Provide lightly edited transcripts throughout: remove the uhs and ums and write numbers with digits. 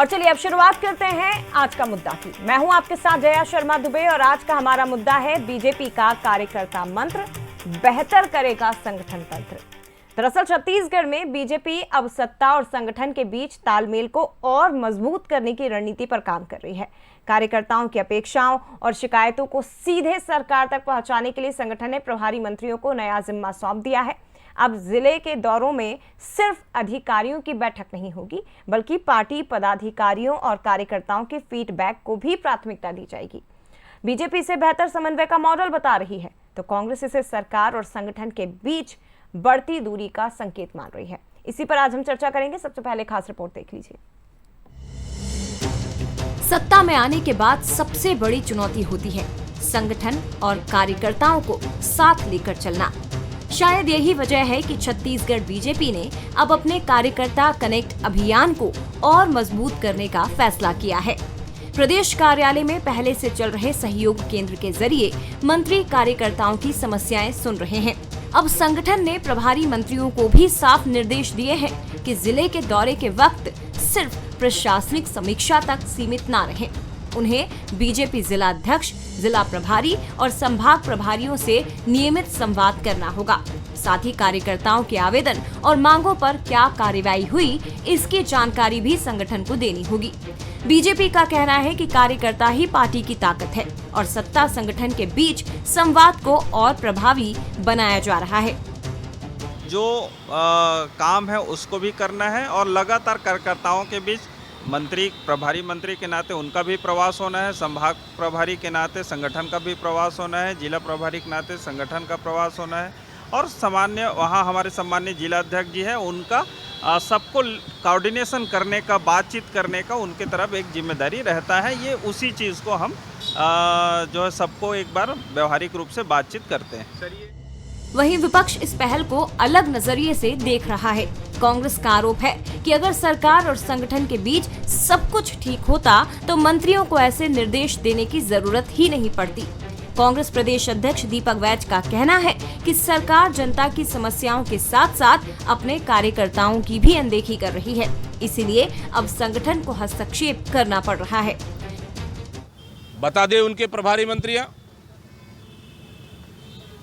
और चलिए अब शुरुआत करते हैं आज का मुद्दा की। मैं हूं आपके साथ जया शर्मा दुबे और आज का हमारा मुद्दा है बीजेपी का कार्यकर्ता मंत्र, बेहतर करेगा संगठन तंत्र। दरअसल छत्तीसगढ़ में बीजेपी अब सत्ता और संगठन के बीच तालमेल को और मजबूत करने की रणनीति पर काम कर रही है। कार्यकर्ताओं की अपेक्षाओं और शिकायतों को सीधे सरकार तक पहुंचाने के लिए संगठन ने प्रभारी मंत्रियों को नया जिम्मा सौंप दिया है। अब जिले के दौरों में सिर्फ अधिकारियों की बैठक नहीं होगी, बल्कि पार्टी पदाधिकारियों और कार्यकर्ताओं के फीडबैक को भी प्राथमिकता दी जाएगी। बीजेपी से बेहतर समन्वय का मॉडल बता रही है, तो कांग्रेस इसे सरकार और संगठन के बीच बढ़ती दूरी का संकेत मान रही है। इसी पर आज हम चर्चा करेंगे। सबसे पहले खास रिपोर्ट देख लीजिए। सत्ता में आने के बाद सबसे बड़ी चुनौती होती है संगठन और कार्यकर्ताओं को साथ लेकर चलना। शायद यही वजह है कि छत्तीसगढ़ बीजेपी ने अब अपने कार्यकर्ता कनेक्ट अभियान को और मजबूत करने का फैसला किया है। प्रदेश कार्यालय में पहले से चल रहे सहयोग केंद्र के जरिए मंत्री कार्यकर्ताओं की समस्याएं सुन रहे हैं। अब संगठन ने प्रभारी मंत्रियों को भी साफ निर्देश दिए हैं कि जिले के दौरे के वक्त सिर्फ प्रशासनिक समीक्षा तक सीमित न रहें। उन्हें बीजेपी जिला अध्यक्ष, जिला प्रभारी और संभाग प्रभारियों से नियमित संवाद करना होगा। साथ ही कार्यकर्ताओं के आवेदन और मांगों पर क्या कार्रवाई हुई, इसकी जानकारी भी संगठन को देनी होगी। बीजेपी का कहना है कि कार्यकर्ता ही पार्टी की ताकत है और सत्ता संगठन के बीच संवाद को और प्रभावी बनाया जा रहा है। जो काम है उसको भी करना है और लगातार कार्यकर्ताओं के बीच मंत्री, प्रभारी मंत्री के नाते उनका भी प्रवास होना है, संभाग प्रभारी के नाते संगठन का भी प्रवास होना है, जिला प्रभारी के नाते संगठन का प्रवास होना है और सामान्य वहाँ हमारे सम्मान्य जिला अध्यक्ष जी है, उनका सबको कोऑर्डिनेशन करने का, बातचीत करने का उनके तरफ एक जिम्मेदारी रहता है। ये उसी चीज़ को हम जो है सबको एक बार व्यवहारिक रूप से बातचीत करते हैं। वहीं विपक्ष इस पहल को अलग नजरिए से देख रहा है। कांग्रेस का आरोप है कि अगर सरकार और संगठन के बीच सब कुछ ठीक होता तो मंत्रियों को ऐसे निर्देश देने की जरूरत ही नहीं पड़ती। कांग्रेस प्रदेश अध्यक्ष दीपक वैज का कहना है कि सरकार जनता की समस्याओं के साथ साथ अपने कार्यकर्ताओं की भी अनदेखी कर रही है, इसीलिए अब संगठन को हस्तक्षेप करना पड़ रहा है। बता दे उनके प्रभारी मंत्रियां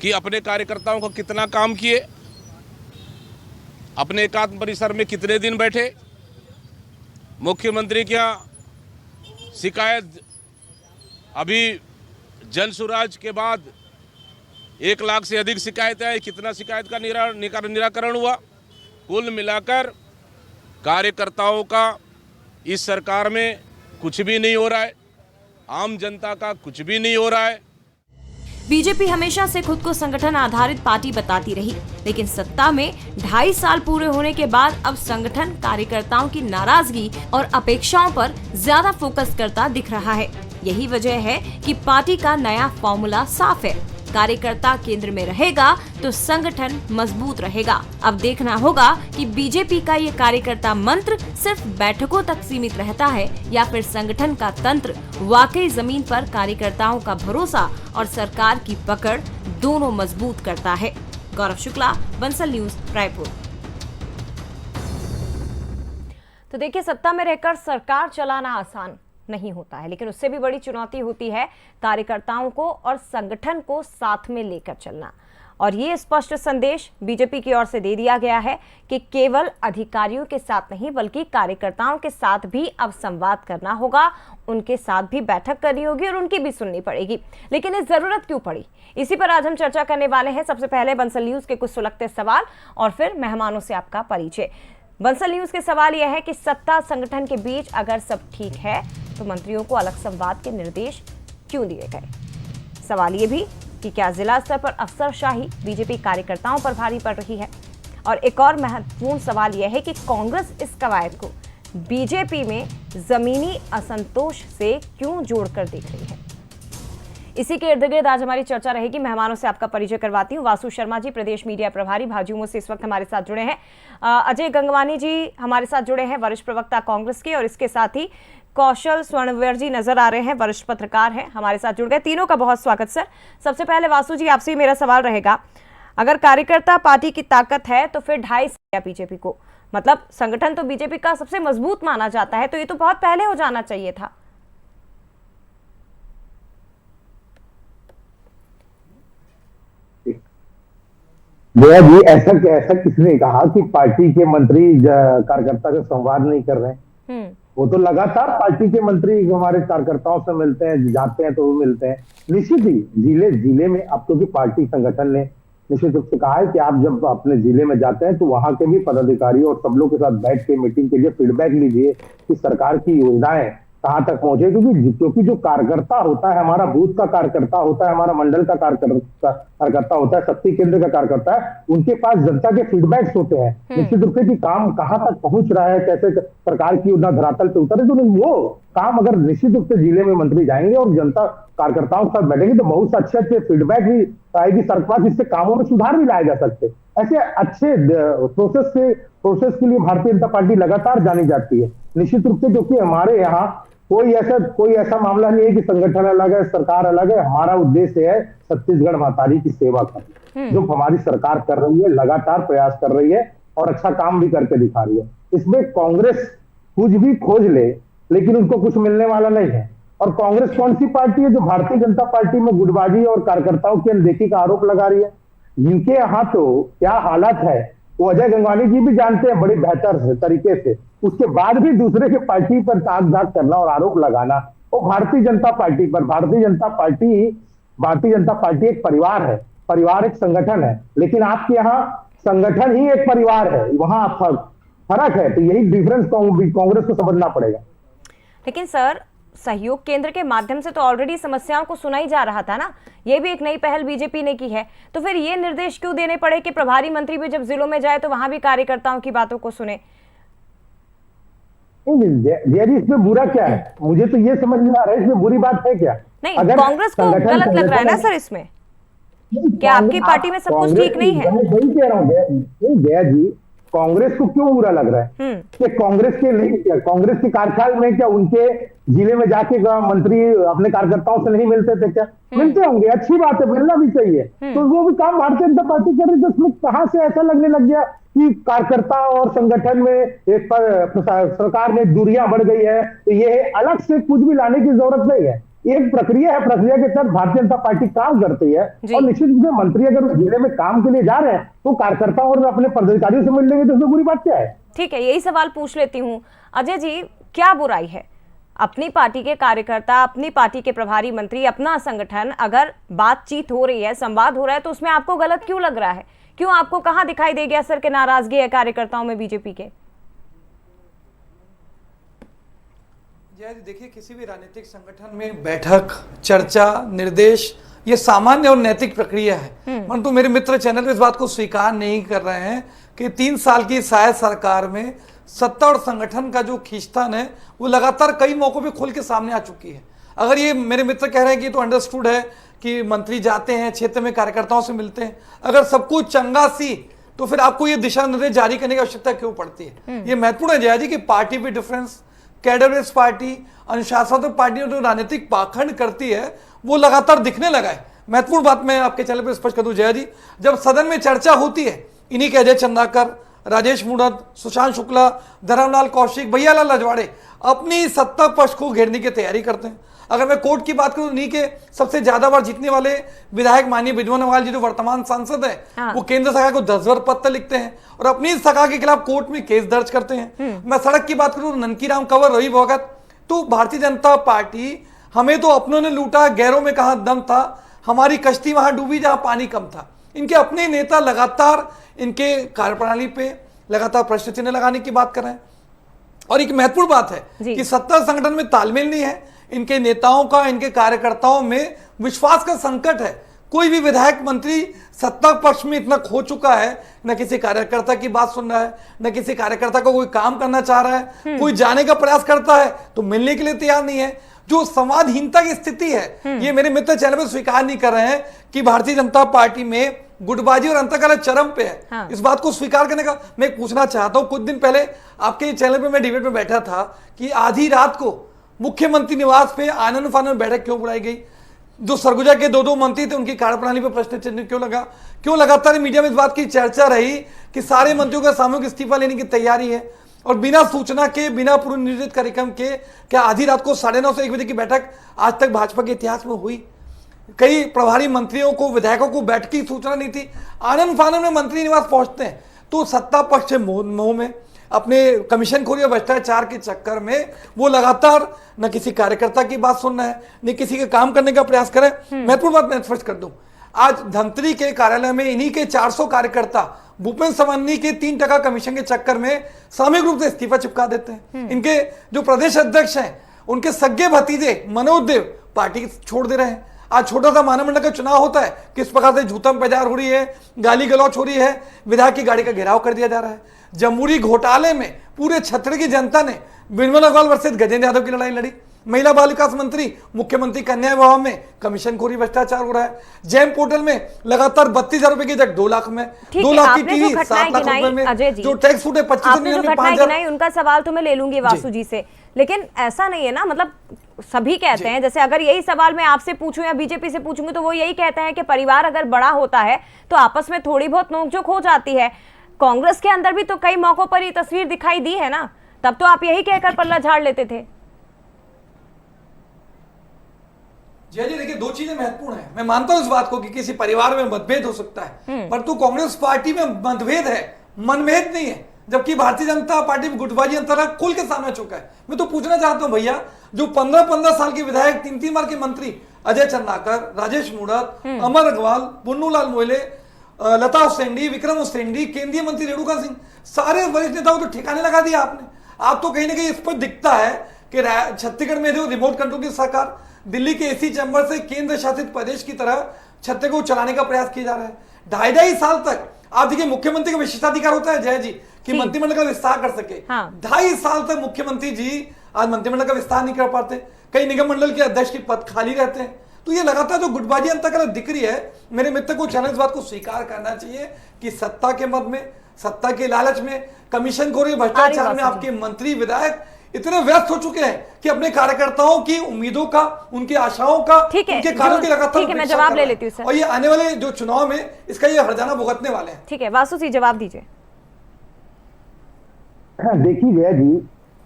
कि अपने कार्यकर्ताओं को कितना काम किए, अपने एकात्म परिसर में कितने दिन बैठे, मुख्यमंत्री क्या शिकायत अभी जन सुराज के बाद 1 लाख से अधिक शिकायतें आई, कितना शिकायत का निराकरण हुआ। कुल मिलाकर कार्यकर्ताओं का इस सरकार में कुछ भी नहीं हो रहा है, आम जनता का कुछ भी नहीं हो रहा है। बीजेपी हमेशा से खुद को संगठन आधारित पार्टी बताती रही, लेकिन सत्ता में 2.5 साल पूरे होने के बाद अब संगठन कार्यकर्ताओं की नाराजगी और अपेक्षाओं पर ज्यादा फोकस करता दिख रहा है। यही वजह है कि पार्टी का नया फॉर्मूला साफ है। कार्यकर्ता केंद्र में रहेगा तो संगठन मजबूत रहेगा। अब देखना होगा कि बीजेपी का ये कार्यकर्ता मंत्र सिर्फ बैठकों तक सीमित रहता है या फिर संगठन का तंत्र वाकई जमीन पर कार्यकर्ताओं का भरोसा और सरकार की पकड़ दोनों मजबूत करता है। गौरव शुक्ला, बंसल न्यूज, रायपुर। तो देखिए, सत्ता में रहकर सरकार चलाना आसान नहीं होता है, लेकिन उससे भी बड़ी चुनौती होती है कार्यकर्ताओं को और संगठन को साथ में लेकर चलना। और ये स्पष्ट संदेश बीजेपी की ओर से दे दिया गया है कि केवल अधिकारियों के साथ नहीं, बल्कि कार्यकर्ताओं के साथ भी अब संवाद करना होगा, उनके साथ भी बैठक करनी होगी और उनकी भी सुननी पड़ेगी। लेकिन ये जरूरत क्यों पड़ी, इसी पर आज हम चर्चा करने वाले हैं। सबसे पहले बंसल न्यूज के कुछ सुलगते सवाल और फिर मेहमानों से आपका परिचय। बंसल न्यूज के सवाल यह है कि सत्ता संगठन के बीच अगर सब ठीक है तो मंत्रियों को अलग संवाद के निर्देश क्यों दिए गए। सवाल ये भी कि क्या जिला स्तर पर अफसरशाही बीजेपी कार्यकर्ताओं पर भारी पड़ रही है। और एक और महत्वपूर्ण सवाल यह है कि कांग्रेस इस कवायद को बीजेपी में जमीनी असंतोष से क्यों जोड़कर देख रही है। इसी के इर्द गिर्द आज हमारी चर्चा रहेगी। मेहमानों से आपका परिचय करवाती हूँ। वासु शर्मा जी, प्रदेश मीडिया प्रभारी, भाजयुमो से इस वक्त हमारे साथ जुड़े हैं। अजय गंगवानी जी हमारे साथ जुड़े हैं, वरिष्ठ प्रवक्ता कांग्रेस के। और इसके साथ ही कौशल स्वर्णवीर जी नजर आ रहे हैं, वरिष्ठ पत्रकार हैं, हमारे साथ जुड़ गए। तीनों का बहुत स्वागत सर। सबसे पहले वासु जी, आपसे मेरा सवाल रहेगा, अगर कार्यकर्ता पार्टी की ताकत है तो फिर 2.5 बीजेपी को? मतलब संगठन तो बीजेपी का सबसे मजबूत माना जाता है, तो ये तो बहुत पहले हो जाना चाहिए था। भैया जी, ऐसा किसने कहा कि पार्टी के मंत्री कार्यकर्ता से संवाद नहीं कर रहे हैं? वो तो लगातार पार्टी के मंत्री हमारे कार्यकर्ताओं से मिलते हैं, जाते हैं तो वो मिलते हैं। निश्चित ही जिले जिले में अब तो पार्टी संगठन ने निश्चित रूप से कहा है कि आप जब अपने जिले में जाते हैं तो वहां के भी पदाधिकारियों और सब लोग के साथ बैठ के मीटिंग के लिए फीडबैक लीजिए कि सरकार की योजनाएं कहां तक पहुंचे, क्योंकि जो कार्यकर्ता होता है, हमारा बूथ का कार्यकर्ता होता है, हमारा मंडल का कार्यकर्ता होता है, शक्ति केंद्र का कार्यकर्ता है, उनके पास जनता के फीडबैक्स होते हैं निश्चित रूप से कि काम कहां तक पहुंच रहा है, कैसे सरकार की योजना धरातल पे उतरे। तो वो काम अगर निश्चित रूप से जिले में मंत्री जाएंगे और जनता कार्यकर्ताओं के साथ बैठेंगे तो बहुत अच्छे अच्छे फीडबैक भी आएगी सरकार, जिससे कामों में सुधार भी लाए जा सकते। ऐसे अच्छे प्रोसेस के लिए भारतीय जनता पार्टी लगातार जानी जाती है निश्चित रूप से। जो कि हमारे यहाँ कोई ऐसा मामला नहीं है कि संगठन अलग है, सरकार अलग है। हमारा उद्देश्य है छत्तीसगढ़ महतारी की सेवा करना, जो हमारी सरकार कर रही है, लगातार प्रयास कर रही है और अच्छा काम भी करके दिखा रही है। इसमें कांग्रेस कुछ भी खोज ले लेकिन उनको कुछ मिलने वाला नहीं है। और कांग्रेस कौन सी पार्टी है जो भारतीय जनता पार्टी में गुटबाजी और कार्यकर्ताओं की अनदेखी का आरोप लगा रही है? जिनके यहाँ तो क्या हालत है वो अजय गंगवानी जी भी जानते हैं बड़ी बेहतर तरीके से। उसके बाद भी दूसरे के पार्टी पर ताक झाक करना और आरोप लगाना वो भारतीय जनता पार्टी पर। भारतीय जनता पार्टी एक परिवार है, परिवार एक संगठन है, लेकिन आपके यहाँ संगठन ही एक परिवार है, वहां फर्क है। तो यही डिफरेंस कांग्रेस को समझना पड़ेगा। लेकिन सर, सहयोग केंद्र के माध्यम से तो ऑलरेडी समस्याओं को सुना ही जा रहा था ना, ये भी एक नई पहल बीजेपी ने की है, तो फिर ये निर्देश क्यों देने पड़े कि प्रभारी मंत्री भी जब जिलों में जाए तो वहां भी कार्यकर्ताओं की बातों को सुने? जय जी, इसमें बुरा क्या है? मुझे तो ये समझ नहीं आ रहा है इसमें बुरी बात है क्या? नहीं, कांग्रेस को गलत लग रहा है ना सर इसमें? क्या आपकी पार्टी में सब कुछ ठीक नहीं है? वही कह रहा हूँ जया जी, कांग्रेस को क्यों बुरा लग रहा है कि कांग्रेस के कार्यकाल में क्या उनके जिले में जाके मंत्री अपने कार्यकर्ताओं से नहीं मिलते थे क्या? मिलते होंगे, अच्छी बात है, मिलना भी चाहिए। तो वो भी काम भारतीय जनता पार्टी कर रही है। तो उसमें कहां से ऐसा लगने लग गया कि कार्यकर्ता और संगठन में एक सरकार में दूरियां बढ़ गई है? तो ये अलग से कुछ भी लाने की जरूरत नहीं है। एक प्रक्रिया है, प्रक्रिया के तहत भारतीय जनता पार्टी काम करती है। और निश्चित रूप से मंत्री अगर जिले में काम के लिए जा रहे हैं तो कार्यकर्ता और अपने पदाधिकारियों से मिल लेंगे तो उसमें बुरी बात क्या है? ठीक है, यही सवाल पूछ लेती हूँ अजय जी, क्या बुराई है? अपनी पार्टी के कार्यकर्ता, अपनी पार्टी के प्रभारी मंत्री, अपना संगठन, अगर बातचीत हो रही है, संवाद हो रहा है, तो उसमें आपको गलत क्यों लग रहा है? क्यों आपको कहाँ दिखाई दे गया सर के नाराजगी है कार्यकर्ताओं में बीजेपी के? देखिए, किसी भी राजनीतिक संगठन में बैठक, चर्चा, निर्देश ये सामान्य और नैतिक प्रक्रिया है। परंतु मेरे मित्र चैनल पे इस बात को स्वीकार नहीं कर रहे हैं कि 3 साल की शायद सरकार में सत्ता और संगठन का जो खींचतान है वो लगातार कई मौकों पे खुल के सामने आ चुकी है। अगर ये मेरे मित्र कह रहे हैं कि तो अंडरस्टूड है कि मंत्री जाते हैं क्षेत्र में कार्यकर्ताओं से मिलते हैं, अगर सब कुछ चंगा सी तो फिर आपको ये दिशा निर्देश जारी करने की आवश्यकता क्यों पड़ती है? ये महत्वपूर्ण है जया जी कि पार्टी पे डिफरेंस, कैडरलेस पार्टी, अनुशासनात्मक पार्टी जो राजनीतिक पाखंड करती है वो लगातार दिखने लगा है। महत्वपूर्ण बात मैं आपके चैनल पर स्पष्ट कर दूं जया जी, जब सदन में चर्चा होती है, इन्हीं के अजय चंद्राकर, राजेश मूणत, सुशांत शुक्ला, धर्मलाल कौशिक, भैयालाल रजवाड़े अपनी सत्ता पक्ष को घेरने की तैयारी करते हैं। अगर मैं कोर्ट की बात करूं, इन्हीं के सबसे ज्यादा बार जीतने वाले विधायक माननीय बिजमन अग्रवाल जी जो वर्तमान सांसद है, वो केंद्र सरकार को 10 बार पत्र लिखते हैं और अपनी सरकार के खिलाफ कोर्ट में केस दर्ज करते हैं। मैं सड़क की बात करूं, ननकीराम कंवर, रवि भगत, तो भारतीय जनता पार्टी, हमें तो अपनों ने लूटा, गैरों में कहां दम था, हमारी कश्ती वहां डूबी जहां पानी कम था। इनके अपने नेता लगातार इनके कार्यप्रणाली पे लगातार प्रश्न चिन्ह लगाने की बात कर रहे हैं। और एक महत्वपूर्ण बात है कि सत्ता संगठन में तालमेल नहीं है, इनके नेताओं का, इनके कार्यकर्ताओं में विश्वास का संकट है। कोई भी विधायक मंत्री सत्ता पक्ष में इतना खो चुका है, न किसी कार्यकर्ता की बात सुन रहा है, न किसी कार्यकर्ता को कोई काम करना चाह रहा है। कोई जाने का प्रयास करता है तो मिलने के लिए तैयार नहीं है। जो संवादहीनता की स्थिति है, ये मेरे मित्र चैनल पर स्वीकार नहीं कर रहे हैं कि भारतीय जनता पार्टी में गुटबाजी और अंतर्कलह चरम पे है। इस बात को स्वीकार करने का मैं पूछना चाहता हूं। कुछ दिन पहले आपके चैनल पे मैं डिबेट में बैठा था कि आधी रात को मुख्यमंत्री निवास पे आनंद फानंद बैठक क्यों बुलाई गई। जो सरगुजा के 2 मंत्री थे उनकी कार्यप्रणाली पर प्रश्न चिन्ह क्यों लगा? क्यों लगातार मीडिया में इस बात की चर्चा रही कि सारे मंत्रियों का सामूहिक इस्तीफा लेने की तैयारी है और बिना सूचना के, बिना पूर्व निर्धारित कार्यक्रम के क्या आधी रात को 9:30 से 1 बजे की बैठक आज तक भाजपा के इतिहास में हुई? कई प्रभारी मंत्रियों को, विधायकों को बैठक की सूचना नहीं थी। आनंद फानन में मंत्री निवास पहुंचते हैं तो सत्ता पक्ष के मोह में, अपने कमीशन खोरी और भ्रष्टाचार के चक्कर में वो लगातार न किसी कार्यकर्ता की बात सुन रहे हैं, न किसी के काम करने का प्रयास करें। महत्वपूर्ण बात मैं स्पष्ट कर दूं, आज धमतरी के कार्यालय में इन्हीं के 400 कार्यकर्ता भूपेंद्र सावनी के 3% कमीशन के चक्कर में सामूहिक रूप से इस्तीफा चिपका देते हैं। इनके जो प्रदेश अध्यक्ष हैं उनके सगे भतीजे मनोज देव पार्टी छोड़ दे रहे हैं। आज छोटा सा महामंडल का चुनाव होता है, किस प्रकार से झूठम पैजार हो रही है, गाली गलौच हो रही है, विधायक की गाड़ी का घेराव कर दिया जा रहा है। जमुई घोटाले में पूरे छत्तीसगढ़ की जनता ने बिनमल अग्रवाल वर्सेस गजेंद्र यादव की लड़ाई लड़ी। महिला बाल विकास मंत्री, मुख्यमंत्री कन्या विवाह में कमीशन खोरी भ्रष्टाचार हो रहा है। जेम पोर्टल में लगातार 32,000 रुपए की जगह 2 लाख में, 2 लाख की टीवी, 7 लाख रुपए में जो टैक्स फूट है 25,000। उनका सवाल तो मैं ले लूंगी वासु जी से, लेकिन ऐसा नहीं है ना, मतलब सभी कहते हैं, जैसे अगर यही सवाल मैं आपसे पूछूं या बीजेपी से पूछूंगी तो वो यही कहते हैं कि परिवार अगर बड़ा होता है तो आपस में थोड़ी बहुत नोकझोंक हो जाती है। कांग्रेस के अंदर भी तो कई मौकों पर ये तस्वीर दिखाई दी है ना, तब तो आप यही कहकर पल्ला झाड़ लेते थे। जय जी, देखिए 2 चीजें महत्वपूर्ण है। मैं मानता हूं इस बात को कि किसी परिवार में मतभेद हो सकता है, परंतु कांग्रेस पार्टी में मतभेद है, मनभेद नहीं है। जबकि भारतीय जनता पार्टी में गुटबाजी अंतर खुल के सामने चुका है। मैं तो पूछना चाहता हूं भैया, जो 15-15 साल के विधायक, 3-3 बार के मंत्री अजय चंद्राकर, राजेश मूणत, अमर अग्रवाल, पुन्नूलाल मोइले, लता हुसैनी, विक्रम हुसैनी, केंद्रीय मंत्री रेणुका सिंह, सारे वरिष्ठ नेताओं को तो ठिकाने लगा दिया आपने। आप तो कहीं ना कहीं इस पर दिखता है कि छत्तीसगढ़ में जो रिमोट कंट्रोल की सरकार, दिल्ली के एसी चैम्बर से केंद्र शासित प्रदेश की तरह छत्तीसगढ़ को चलाने का प्रयास किया जा रहा है। 2.5 साल तक आप देखिए, मुख्यमंत्री का विशेषाधिकार होता है जय जी कि मंत्रिमंडल का विस्तार कर सके। 2.5 साल तक मुख्यमंत्री जी आज मंत्रिमंडल का विस्तार नहीं कर पाते, कई निगम मंडल के अध्यक्ष के पद खाली रहते हैं। तो ये लगातार जो गुटबाजी अंतर्गत दिख रही है, मेरे मित्र को चैनल इस बात को स्वीकार करना चाहिए कि सत्ता के मद में, सत्ता के लालच में, कमीशन खोरी भ्रष्टाचार में आपके मंत्री विधायक इतने व्यस्त हो चुके हैं कि अपने कार्यकर्ताओं की उम्मीदों का, उनकी आशाओं का, उनके कार्यों की लगातार मैं जवाब ले लेती हूँ सर। और ये आने वाले जो चुनाव में इसका ये हर्जाना भुगतने वाले हैं। ठीक है, वासु जी जवाब दीजिए। देखिए जय जी,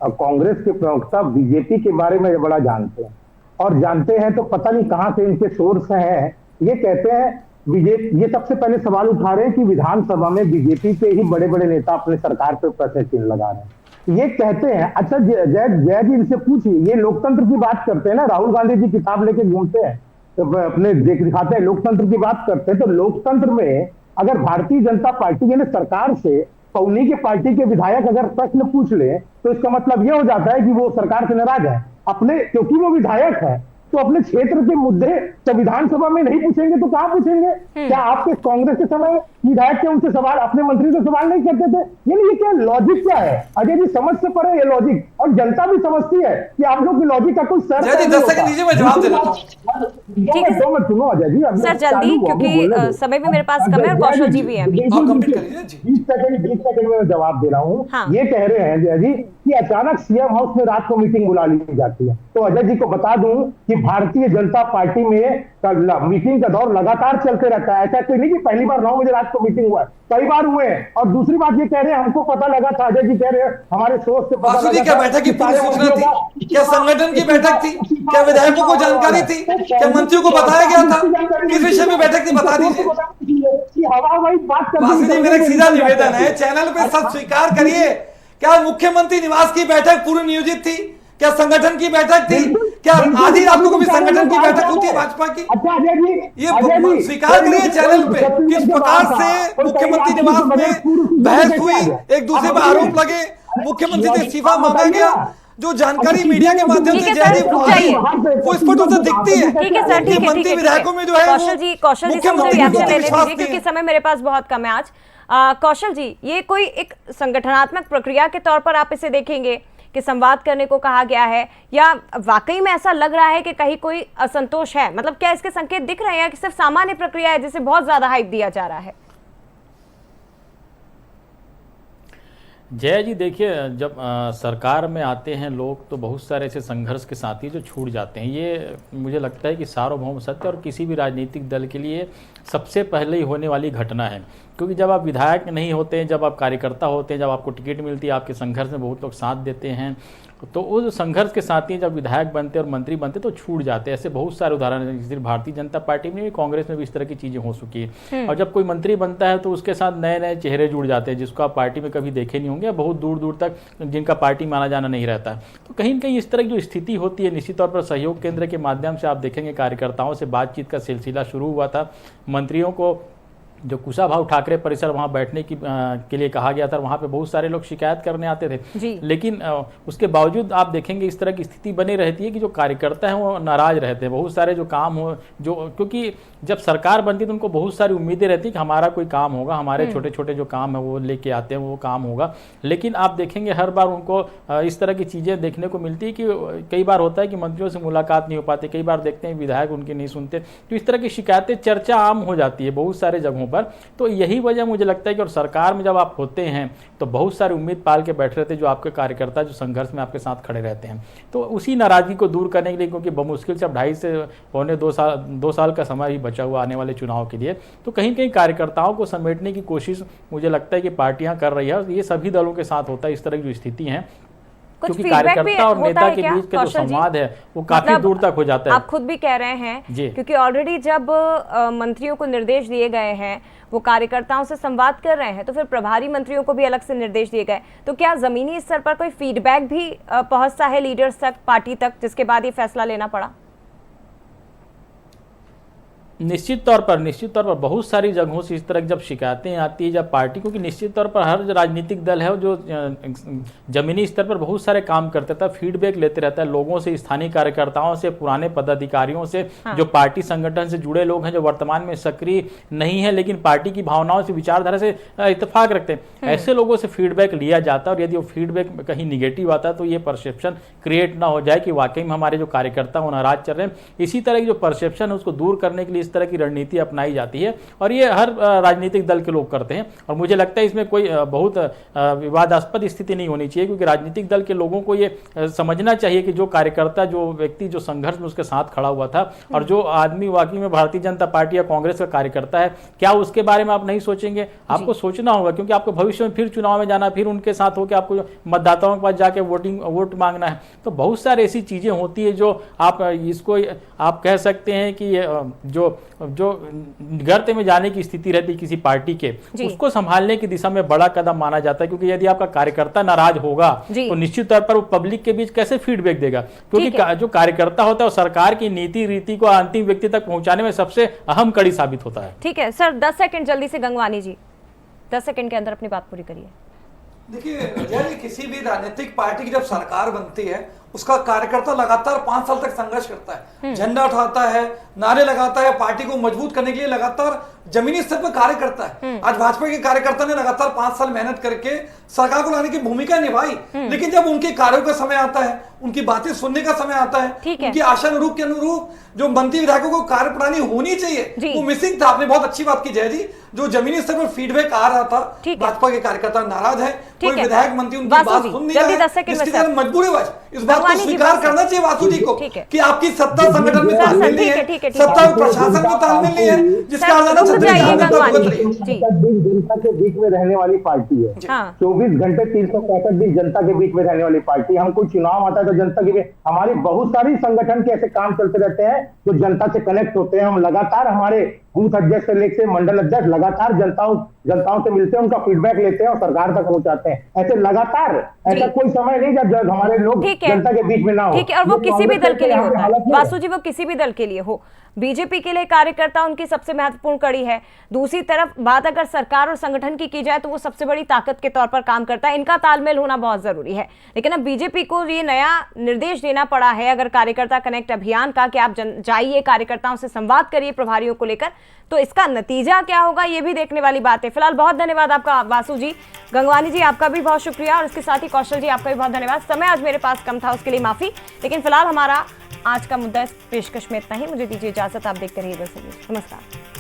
कांग्रेस के प्रवक्ता बीजेपी के बारे में बड़ा जानते हैं, और जानते हैं तो पता नहीं कहां से इनके सोर्स हैं। ये कहते हैं बीजेपी, ये सबसे पहले सवाल उठा रहे हैं कि विधानसभा में बीजेपी के ही बड़े बड़े नेता अपने सरकार पे प्रश्न चिन्ह लगा रहे हैं। ये कहते हैं, अच्छा जय जी इनसे पूछिए, ये लोकतंत्र की बात करते हैं ना, राहुल गांधी जी किताब लेके घूमते हैं तो अपने दिखाते हैं लोकतंत्र की बात करते हैं। तो लोकतंत्र में अगर भारतीय जनता पार्टी यानी सरकार से उन्हीं के पार्टी के विधायक अगर प्रश्न पूछ ले तो इसका मतलब यह हो जाता है कि वो सरकार से नाराज है अपने, क्योंकि वो विधायक है तो अपने क्षेत्र के मुद्दे तो विधानसभा में नहीं पूछेंगे तो कहां पूछेंगे? क्या आपके कांग्रेस के समय विधायक के उनसे सवाल, अपने मंत्री से सवाल नहीं करते थे? यानी ये क्या लॉजिक क्या है? अजय जी समझ से परे ये लॉजिक, और जनता भी समझती है कि आप लोग की लॉजिक का कोई सर जय जी 10 सेकंड दीजिए, मैं जवाब दे देता हूं। सुनो अजय जी, सर जल्दी, क्योंकि समय भी मेरे पास कम है और कौशल जी भी है। 20 सेकंड में जवाब दे रहा हूँ। ये कह रहे हैं जय जी कि अचानक सीएम हाउस में रात को मीटिंग बुला ली जाती है। तो अजय जी को बता दूं कि भारतीय जनता पार्टी में मीटिंग का दौर लगातार चलते रहता है। ऐसा कोई नहीं कि पहली बार 9 बजे रात को मीटिंग हुआ है, कई बार हुए हैं। और दूसरी बात ये कह रहे हैं हमको पता लगा था, अजय जी कह रहे हैं हमारे सोर्स से पता लगा। क्या बैठक की पूरी सूचना थी? क्या संगठन की बैठक थी? क्या विधायकों को जानकारी थी? क्या मंत्रियों को बताया गया था? किस विषय में बैठक थी बता दीजिए। वासु जी, मेरा एक सीधा निवेदन है, चैनल पे सच स्वीकार करिए, क्या मुख्यमंत्री निवास की बैठक पूर्व नियोजित थी? क्या संगठन की बैठक थी? क्या आधी रात को भी संगठन की बैठक होती है भाजपा की? ये स्वीकार करिए चैनल पे, किस प्रकार से मुख्यमंत्री निवास में बहस हुई, एक दूसरे पर आरोप लगे, मुख्यमंत्री से इस्तीफा मांगा गया, जो जानकारी मीडिया के माध्यम से वो स्पष्ट रूप से दिखती है। ठीक है सर, ठीक है, मंत्री विधायकों में जो है कौशल जी से मुझे रिएक्शन लेने दीजिए क्योंकि समय मेरे पास बहुत कम है आज। कौशल जी, ये कोई एक संगठनात्मक प्रक्रिया के तौर पर आप इसे देखेंगे कि संवाद करने को कहा गया है, या वाकई में ऐसा लग रहा है कि कहीं कोई असंतोष है? मतलब क्या इसके संकेत दिख रहे हैं कि सिर्फ सामान्य प्रक्रिया है जिसे बहुत ज्यादा हाइप दिया जा रहा है? जय जी, देखिए जब सरकार में आते हैं लोग तो बहुत सारे ऐसे संघर्ष के साथी जो छूट जाते हैं। ये मुझे लगता है कि सार्वभौम सत्य और किसी भी राजनीतिक दल के लिए सबसे पहले ही होने वाली घटना है, क्योंकि जब आप विधायक नहीं होते हैं, जब आप कार्यकर्ता होते हैं, जब आपको टिकट मिलती है, आपके संघर्ष में बहुत लोग साथ देते हैं, तो उस संघर्ष के साथी जब विधायक बनते और मंत्री बनते तो छूट जाते हैं। ऐसे बहुत सारे उदाहरण हैं, सिर्फ भारतीय जनता पार्टी में भी, कांग्रेस में भी इस तरह की चीज़ें हो चुकी है। और जब कोई मंत्री बनता है तो उसके साथ नए नए चेहरे जुड़ जाते हैं जिसको आप पार्टी में कभी देखे नहीं होंगे, बहुत दूर दूर तक जिनका पार्टी माना जाना नहीं रहता। तो कहीं न कहीं इस तरह की जो स्थिति होती है, निश्चित तौर पर सहयोग केंद्र के माध्यम से आप देखेंगे कार्यकर्ताओं से बातचीत का सिलसिला शुरू हुआ था। मंत्रियों को जो कुशाभाऊ ठाकरे परिसर वहाँ बैठने के लिए कहा गया था, वहाँ पे बहुत सारे लोग शिकायत करने आते थे, लेकिन उसके बावजूद आप देखेंगे इस तरह की स्थिति बनी रहती है कि जो कार्यकर्ता हैं वो नाराज रहते हैं। बहुत सारे जो काम हो जो, क्योंकि जब सरकार बनती है तो उनको बहुत सारी उम्मीदें रहती है कि हमारा कोई काम होगा, हमारे छोटे छोटे जो काम है वो लेके आते हैं, वो काम होगा। लेकिन आप देखेंगे हर बार उनको इस तरह की चीज़ें देखने को मिलती है कि कई बार होता है कि मंत्रियों से मुलाकात नहीं हो पाती, कई बार देखते हैं विधायक उनकी नहीं सुनते, तो इस तरह की शिकायतें चर्चा आम हो जाती है बहुत सारे जगहों पर। तो यही वजह मुझे लगता है कि और सरकार में जब आप होते हैं तो बहुत सारी उम्मीद पाल के बैठे रहते हैं जो आपके कार्यकर्ता जो संघर्ष में आपके साथ खड़े रहते हैं। तो उसी नाराजगी को दूर करने के लिए, क्योंकि बमुश्किल से अब 2.5 से पौने 2 साल का समय ही बचा हुआ आने वाले चुनाव के लिए, तो कहीं कहीं कार्यकर्ताओं को समेटने की कोशिश मुझे लगता है कि पार्टियां कर रही है, और ये सभी दलों के साथ होता है इस तरह की जो स्थिति है, क्योंकि कार्यकर्ता और नेता के बीच का जो संवाद है वो काफी दूर तक हो जाता है। आप खुद भी कह रहे हैं क्योंकि ऑलरेडी जब मंत्रियों को निर्देश दिए गए हैं, वो कार्यकर्ताओं से संवाद कर रहे हैं, तो फिर प्रभारी मंत्रियों को भी अलग से निर्देश दिए गए, तो क्या जमीनी स्तर पर कोई फीडबैक भी पहुंचता है लीडर्स तक, पार्टी तक, जिसके बाद ये फैसला लेना पड़ा? निश्चित तौर पर बहुत सारी जगहों से इस तरह की जब शिकायतें आती है जब पार्टी, क्योंकि निश्चित तौर पर हर राजनीतिक दल है जो जमीनी स्तर पर बहुत सारे काम करते था, फीडबैक लेते रहता है लोगों से, स्थानीय कार्यकर्ताओं से, पुराने पदाधिकारियों से, जो पार्टी संगठन से जुड़े लोग हैं जो वर्तमान में सक्रिय नहीं है लेकिन पार्टी की भावनाओं से, विचारधारा से इत्तेफाक रखते हैं, ऐसे लोगों से फीडबैक लिया जाता है। और यदि वो फीडबैक कहीं निगेटिव आता है तो ये परसेप्शन क्रिएट ना हो जाए कि वाकई में हमारे जो कार्यकर्ता वो नाराज चल रहे हैं। इसी तरह की जो परसेप्शन है उसको दूर करने के लिए इस तरह की रणनीति अपनाई जाती है, और ये हर राजनीतिक दल के लोग करते हैं। और मुझे लगता है इसमें कोई बहुत विवादास्पद स्थिति नहीं होनी चाहिए, क्योंकि राजनीतिक दल के लोगों को ये समझना चाहिए कि जो कार्यकर्ता, जो व्यक्ति जो संघर्ष में उसके साथ खड़ा हुआ था, और जो आदमी वाकई में भारतीय जनता पार्टी या कांग्रेस का कार्यकर्ता है, क्या उसके बारे में आप नहीं सोचेंगे? आपको सोचना होगा, क्योंकि आपको भविष्य में फिर चुनाव में जाना, फिर उनके साथ होकर आपको मतदाताओं के पास जाके वोट मांगना है। तो बहुत सारी ऐसी चीजें होती है जो आप इसको आप कह सकते हैं कि जो गर्त में जाने की स्थिति रहती है किसी पार्टी के, उसको संभालने की दिशा में बड़ा कदम माना जाता है। क्योंकि यदि आपका कार्यकर्ता नाराज होगा तो निश्चित तौर पर वो पब्लिक के बीच कैसे फीडबैक देगा, क्योंकि जो कार्यकर्ता होता है वो सरकार की नीति रीति को अंतिम व्यक्ति तक पहुंचाने में सबसे अहम कड़ी साबित होता है। ठीक है सर, 10 सेकंड जल्दी से, गंगवानी जी 10 सेकंड के अंदर अपनी बात पूरी करिए। देखिए, किसी भी राजनीतिक पार्टी की जब सरकार बनती है उसका कार्यकर्ता लगातार 5 साल तक संघर्ष करता है, झंडा उठाता है, नारे लगाता है, पार्टी को मजबूत करने के लिए लगातार जमीनी स्तर पर कार्य करता है। आज भाजपा के कार्यकर्ता ने लगातार 5 साल मेहनत करके सरकार को लाने की भूमिका निभाई, लेकिन जब उनके कार्यों का समय आता है, उनकी बातें सुनने का समय आता है, उनकी आशानुरूप के अनुरूप जो मंत्री विधायकों को कार्य प्रणाली होनी चाहिए वो मिसिंग था। आपने बहुत अच्छी बात की जय जी, जो जमीनी स्तर पर फीडबैक आ रहा था, भाजपा के कार्यकर्ता नाराज है, कोई विधायक मंत्री उनकी बात सुन नहीं रहा है, इसके कारण मजबूरीवश इस बात को स्वीकार करना चाहिए वासु जी को कि आपकी सत्ता संगठन में तालमेल नहीं है, सत्ता प्रशासन में तालमेल नहीं है, जिसका जनता के बीच में रहने वाली पार्टी है। 24 घंटे 365 दिन जनता के बीच में रहने वाली पार्टी। हम कोई चुनाव आता है तो जनता के बीच हमारे बहुत सारी संगठन के ऐसे काम चलते रहते हैं जो जनता से कनेक्ट होते हैं। हम लगातार हमारे बूथ अध्यक्ष से लेकर मंडल अध्यक्ष लगातार जनताओं से मिलते हैं, उनका फीडबैक लेते हैं और सरकार तक पहुंचाते हैं। ऐसे लगातार, ऐसा कोई समय नहीं जब हमारे लोग जनता के बीच में ना हो। ठीक है, और वो किसी भी दल के लिए होता है वासु जी, वो किसी भी दल के लिए हो। बीजेपी के लिए कार्यकर्ता उनकी सबसे महत्वपूर्ण कड़ी है। दूसरी तरफ बात अगर सरकार और संगठन की जाए तो वो सबसे बड़ी ताकत के तौर पर काम करता है। इनका तालमेल होना बहुत जरूरी है। लेकिन अब बीजेपी को ये नया निर्देश देना पड़ा है अगर कार्यकर्ता कनेक्ट अभियान का, कि आप जाइए कार्यकर्ताओं से संवाद करिए प्रभारियों को लेकर, तो इसका नतीजा क्या होगा ये भी देखने वाली बात है। फिलहाल बहुत धन्यवाद आपका वासु जी। गंगवानी जी आपका भी बहुत शुक्रिया, और इसके साथ ही कौशल जी आपका भी बहुत धन्यवाद। समय आज मेरे पास कम था, उसके लिए माफी। लेकिन फिलहाल हमारा आज का मुद्दा इस पेशकश में इतना ही। मुझे दीजिए इजाजत, आप देखते रहिए बस। नमस्कार।